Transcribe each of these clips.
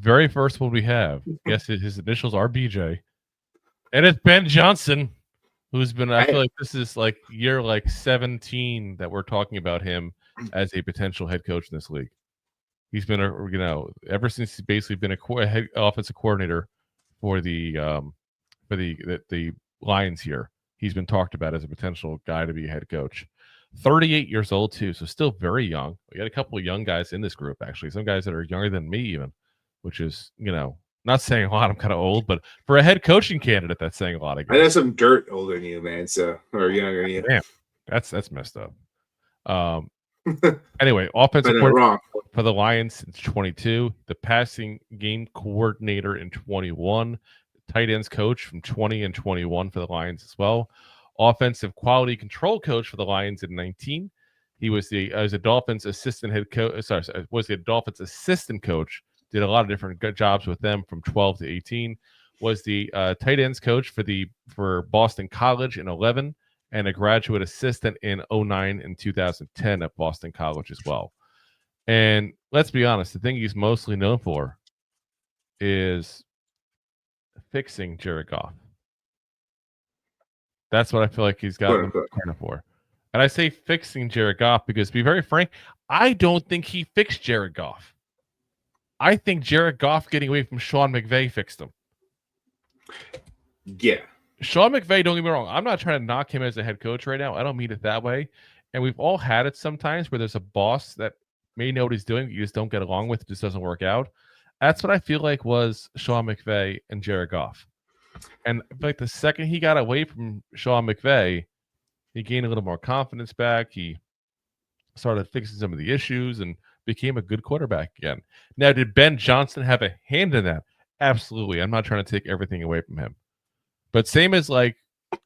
very first one we have, yes, his initials are BJ, and it's Ben Johnson, who's been. I feel like this is like year 17 that we're talking about him as a potential head coach in this league. He's been ever since he's basically been a head offensive coordinator for the Lions here. He's been talked about as a potential guy to be a head coach. 38 years old too, so still very young. We got a couple of young guys in this group actually. Some guys that are younger than me even, which is not saying a lot. I'm kind of old, but for a head coaching candidate, that's saying a lot. I know some dirt older than you, man. So or younger than you. Damn, that's messed up. Anyway, offensive coordinator for the Lions since 22, the passing game coordinator in 21, tight ends coach from 20 and 21 for the Lions as well. Offensive quality control coach for the Lions in 19. He was a Dolphins assistant head coach. Was the Dolphins assistant coach. Did a lot of different jobs with them from 12 to 18. Was the tight ends coach for Boston College in 11. And a graduate assistant in 2009 and 2010 at Boston College as well. And let's be honest, the thing he's mostly known for is fixing Jared Goff. That's what I feel like he's got credit for. And I say fixing Jared Goff because, to be very frank, I don't think he fixed Jared Goff. I think Jared Goff getting away from Sean McVay fixed him. Yeah. Sean McVay, don't get me wrong, I'm not trying to knock him as a head coach right now. I don't mean it that way. And we've all had it sometimes where there's a boss that may know what he's doing, but you just don't get along with. It just doesn't work out. That's what I feel like was Sean McVay and Jared Goff. And like the second he got away from Sean McVay, he gained a little more confidence back. He started fixing some of the issues and became a good quarterback again. Now, did Ben Johnson have a hand in that? Absolutely. I'm not trying to take everything away from him. But same as like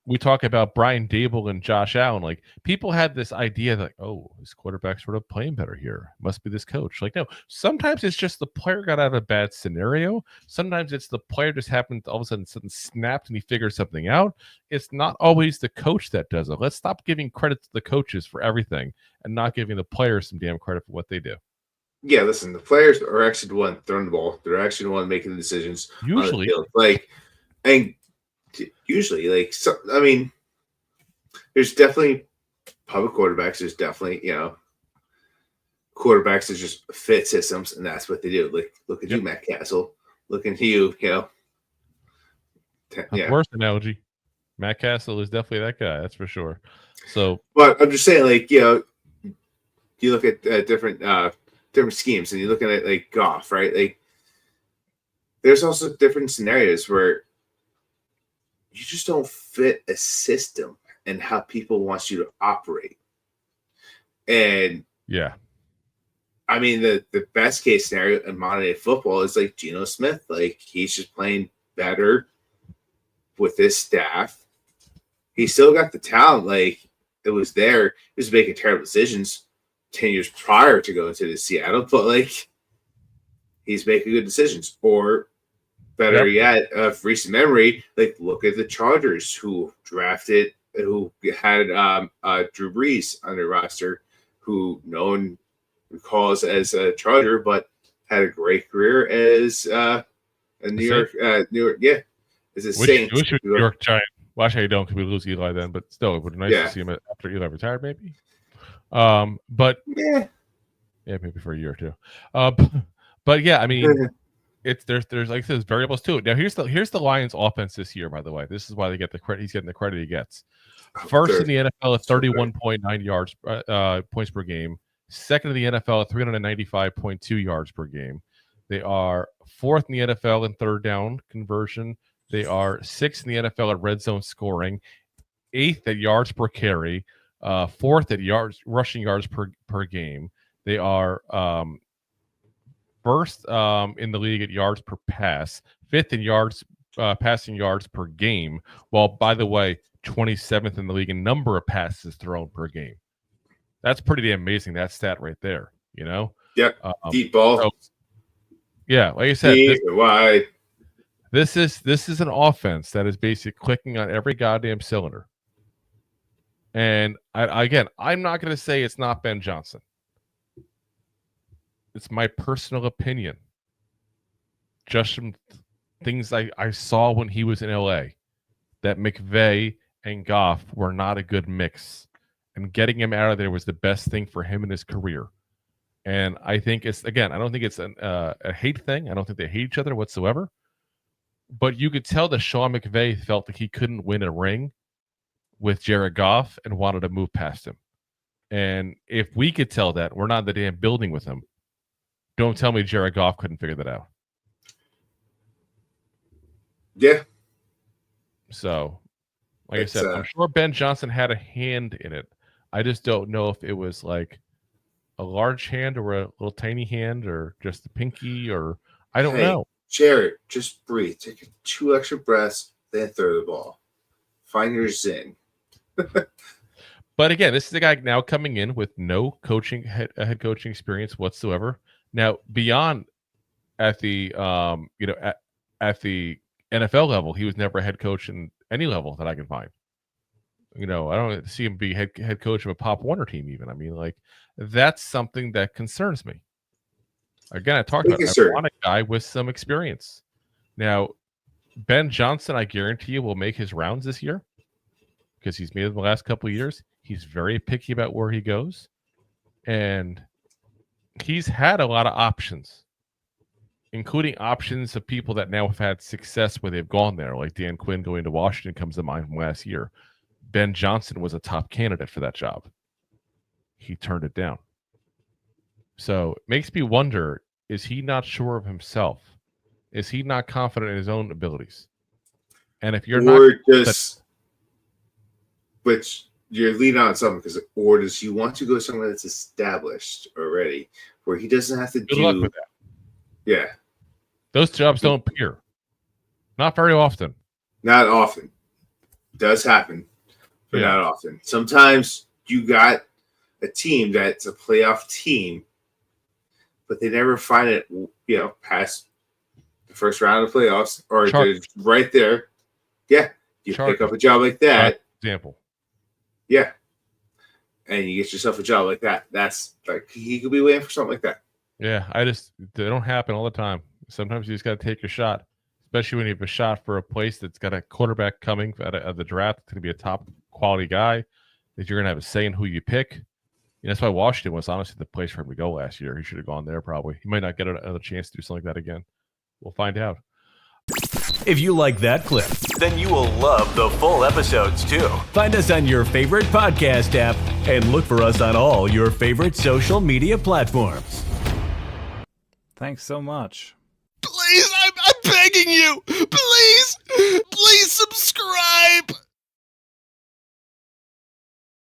we talk about Brian Dable and Josh Allen, like people had this idea that, oh, this quarterback's sort of playing better here. Must be this coach. Like, no, sometimes it's just the player got out of a bad scenario. Sometimes it's the player just happened to all of a sudden snapped and he figured something out. It's not always the coach that does it. Let's stop giving credit to the coaches for everything and not giving the players some damn credit for what they do. Yeah, listen, the players are actually the one throwing the ball. They're actually the one making the decisions. Usually. On the field. Like, and usually, like, so, I mean, there's definitely public quarterbacks. There's definitely, quarterbacks that just fit systems, and that's what they do. Like, look at you, Matt Castle. Look at you, Worst analogy. Matt Castle is definitely that guy. That's for sure. So, but I'm just saying, like, you look at different schemes, and you look at it like Goff, right? Like, there's also different scenarios where you just don't fit a system and how people want you to operate. And yeah, I mean, the best case scenario in modern day football is like Geno Smith. Like, he's just playing better with his staff. He still got the talent. Like, it was there. He was making terrible decisions 10 years prior to going to Seattle, but like, he's making good decisions. Or better yet, of recent memory, like, look at the Chargers, who had Drew Brees on their roster, who no one recalls as a Charger, but had a great career as a New York, yeah, as a Saints. New York Giant. Well, actually, I don't, because we lose Eli then, but still, it would be nice to see him after Eli retired, maybe. But maybe for a year or two. But yeah, I mean. There's like there's variables too. Now here's the Lions offense this year, by the way. This is why they get the credit. He's getting the credit he gets. First in the NFL at 31.9 yards points per game. Second in the NFL at 395.2 yards per game. They are fourth in the NFL in third down conversion. They are sixth in the NFL at red zone scoring. Eighth at yards per carry. Fourth at rushing yards per game. They are first in the league at yards per pass, fifth in passing yards per game, while, by the way, 27th in the league in number of passes thrown per game. That's pretty damn amazing, that stat right there, Yeah, deep ball. So, yeah, like I said, this is an offense that is basically clicking on every goddamn cylinder. And I'm not going to say it's not Ben Johnson. It's my personal opinion. just from things I saw when he was in LA, that McVay and Goff were not a good mix. And getting him out of there was the best thing for him in his career. And I think it's, again, I don't think it's a hate thing. I don't think they hate each other whatsoever. But you could tell that Sean McVay felt that he couldn't win a ring with Jared Goff and wanted to move past him. And if we could tell that, we're not in the damn building with him. Don't tell me Jared Goff couldn't figure that out. Yeah. So, like I said, I'm sure Ben Johnson had a hand in it. I just don't know if it was like a large hand or a little tiny hand or just the pinky, or I don't know. Jared, just breathe. Take 2 extra breaths, then throw the ball. Find your zen. But again, this is a guy now coming in with no head coaching experience whatsoever. Now, beyond at the at the NFL level, he was never a head coach in any level that I can find. I don't see him be head coach of a Pop Warner team even. I mean, like, that's something that concerns me. Again, I talked about I want a guy with some experience. Now, Ben Johnson, I guarantee you, will make his rounds this year because he's made it the last couple of years. He's very picky about where he goes. And he's had a lot of options, including options of people that now have had success where they've gone there, like Dan Quinn going to Washington comes to mind from last year. Ben Johnson was a top candidate for that job. He turned it down. So it makes me wonder, is he not sure of himself? Is he not confident in his own abilities? And if you're which you're leading on something, or does he want to go somewhere that's established already, where he doesn't have to Good luck with that. Yeah. Those jobs don't appear. Not very often. Not often. Does happen, but not often. Sometimes you got a team that's a playoff team, but they never find it, past the first round of playoffs, or they're right there. Yeah. You pick up a job like that. Example. Yeah. And you get yourself a job like that. That's like, he could be waiting for something like that. Yeah. They don't happen all the time. Sometimes you just got to take your shot, especially when you have a shot for a place that's got a quarterback coming at the draft. It's going to be a top quality guy that you're going to have a say in who you pick. That's why Washington was honestly the place for him to go last year. He should have gone there probably. He might not get another chance to do something like that again. We'll find out. If you like that clip, then you will love the full episodes too. Find us on your favorite podcast app and look for us on all your favorite social media platforms. Thanks so much. Please, I'm begging you.